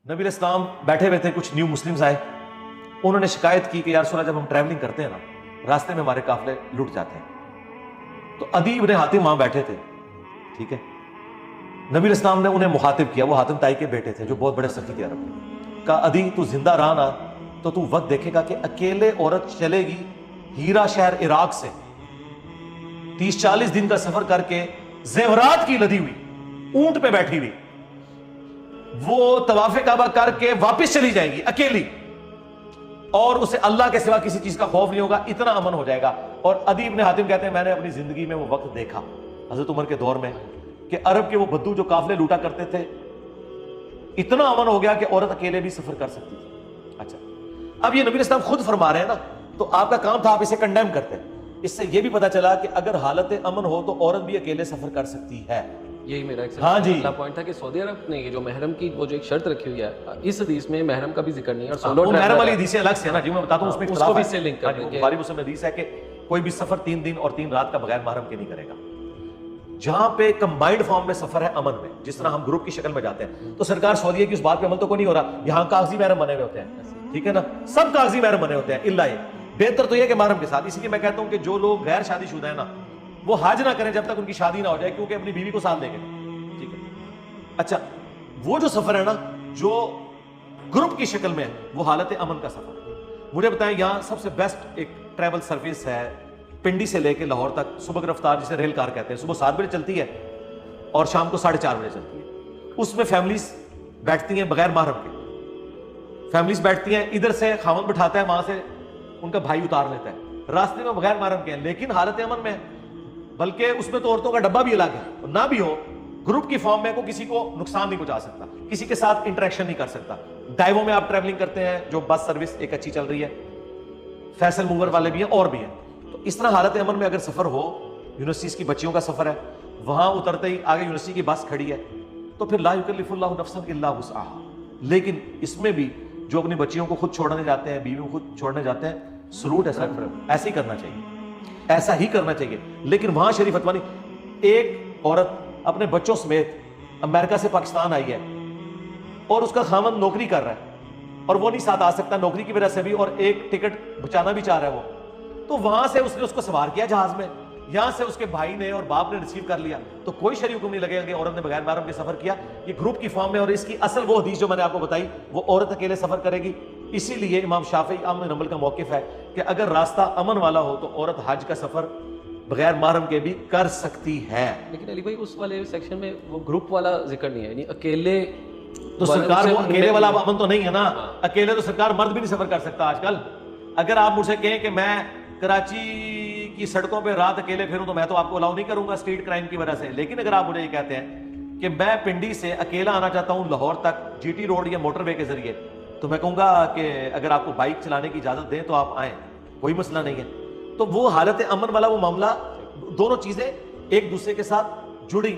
नबी इस्लाम बैठे हुए थे, कुछ न्यू मुस्लिम्स आए, उन्होंने शिकायत की कि यार रसूल अल्लाह, जब हम ट्रैवलिंग करते हैं ना, रास्ते में हमारे काफिले लुट जाते हैं। तो अदी इब्न हातिम वहां बैठे थे, ठीक है। नबी इस्लाम ने उन्हें मुखातिब किया, वो हातिम ताई के बेटे थे जो बहुत बड़े सखी थे अरब के। कहा अदी तू जिंदा रहा ना तो तू वक्त देखेगा कि अकेले औरत चलेगी हीरा शहर इराक से 30-40 दिन का सफर करके जेवरात की लदी हुई ऊंट पे बैठी हुई, वो तवाफे काबा करके वापस चली जाएगी अकेली, और उसे अल्लाह के सिवा किसी चीज का खौफ नहीं होगा, इतना अमन हो जाएगा। और अदी इब्न हातिम कहते हैं मैंने अपनी जिंदगी में वो वक्त देखा हजरत उमर के दौर में कि अरब के वो बद्दू जो काफिले लूटा करते थे, इतना अमन हो गया कि औरत अकेले भी सफर कर सकती थी। अच्छा, अब ये नबी इस्लाम खुद फरमा रहे हैं ना, तो आपका काम था आप इसे कंडेम करते हैं। इससे ये भी पता चला कि अगर हालत अमन हो तो औरत भी अकेले सफर कर सकती है। यही मेरा एक हाँ जी पॉइंट था कि सऊदी अरब ने ये जो महरम की वो जो एक शर्त रखी हुई है, इस हदीस में महरम का भी जिक्र नहीं है, और सोलो महरम वाली हदीसें अलग से है ना जी, मैं बताता हूं, उसमें उसको भी इससे लिंक कर देंगे। बुखारी मुस्लिम में हदीस है कि कोई भी सफर 3 दिन और 3 रात का बगैर महरम के नहीं करेगा। जहां पे कंबाइंड फॉर्म में सफर है अमन में, जिस तरह हम ग्रुप की शक्ल में जाते हैं, तो सरकार सऊदी की उस बात पे अमल तो कोई नहीं हो रहा, यहां कागजी महरम बने हुए होते हैं, ठीक है ना, सब कागजी महरम बने होते हैं इल्ला ये। बेहतर तो यह कि महरम के साथ, इसीलिए मैं कहता हूं कि जो लोग गैर शादीशुदा है ना, वो हज ना करें जब तक उनकी शादी ना हो जाए, क्योंकि अपनी बीवी को साथ देंगे, ठीक है। अच्छा, वो जो सफर है ना जो ग्रुप की शक्ल में है, वो हालत अमन का सफर है। मुझे बताएं, यहां सबसे बेस्ट एक ट्रैवल सर्विस है पिंडी से लेके लाहौर तक, सुबह रफ्तार जिसे रेल कार कहते हैं, सुबह 7 बजे चलती है और शाम को 4:30 बजे चलती है। उसमें फैमिलीज बैठती हैं बगैर महरम के, फैमिलीज बैठती हैं, इधर से खामन बिठाता है, वहां से उनका भाई उतार लेता है, रास्ते में बगैर महरम के हैं, लेकिन हालत अमन में, बल्कि उसमें तो औरतों का डब्बा भी अलग है, ना भी हो ग्रुप की फॉर्म में, को किसी को नुकसान नहीं पहुंचा सकता, किसी के साथ इंटरेक्शन नहीं कर सकता। डाइवो में आप ट्रैवलिंग करते हैं, जो बस सर्विस एक अच्छी चल रही है, फैसल मूवर वाले भी हैं और भी हैं, तो इस तरह हालत अमन में अगर सफर हो, यूनिवर्सिटीज की बच्चियों का सफर है, वहां उतरते ही आगे यूनिवर्सिटी की बस खड़ी है, तो फिर ला युकल्लिफुल्लाहु नफ्सन इल्ला वुसअहा। लेकिन इसमें भी जो अपनी बच्चियों को खुद छोड़ने जाते हैं, बीवी को खुद छोड़ने जाते हैं, सलूट है सर, ऐसे ही करना चाहिए, ऐसा ही करना चाहिए। लेकिन वहां शरीफ फतवा नहीं, एक औरत अपने बच्चों समेत अमेरिका से पाकिस्तान आई है और उसका खामन नौकरी कर रहा है और वो नहीं साथ आ सकता नौकरी की वजह से भी, और एक टिकट बचाना भी चाह रहा है वो, तो वहां से उसने उसको सवार किया जहाज में, यहां से उसके भाई ने और बाप ने रिसीव कर लिया, तो कोई शरीय हुक्म नहीं लगेगा कि औरत ने बगैर महरम के सफर किया। ये ग्रुप की फॉर्म में, और इसकी असल वो हदीस जो मैंने आपको बताई, वो औरत अकेले सफर करेगी। इसीलिए इमाम शाफी अहमद नंबल का मौकिफ है कि अगर रास्ता अमन वाला हो तो औरत हज का सफर बगैर महरम के भी कर सकती है। लेकिन अली भाई उस वाले सेक्शन में वो ग्रुप वाला जिक्र नहीं है, यानी अकेले, तो सरकार वो अकेले वाला अमन तो नहीं है ना, अकेले तो सरकार मर्द भी नहीं सफर कर सकता आजकल। अगर आप मुझसे कहें कि मैं कराची की सड़कों पे रात अकेले फिरूं, तो मैं तो आपको अलाउ नहीं करूंगा स्ट्रीट क्राइम की वजह से। लेकिन अगर आप मुझे ये कहते हैं कि मैं पिंडी से अकेला आना चाहता हूं लाहौर तक जीटी रोड या मोटरवे के जरिए, तो मैं कहूंगा कि अगर आपको बाइक चलाने की इजाजत दें तो आप आए, कोई मसला नहीं है। तो वो हालत अमन वाला वो मामला, दोनों चीजें एक दूसरे के साथ जुड़ी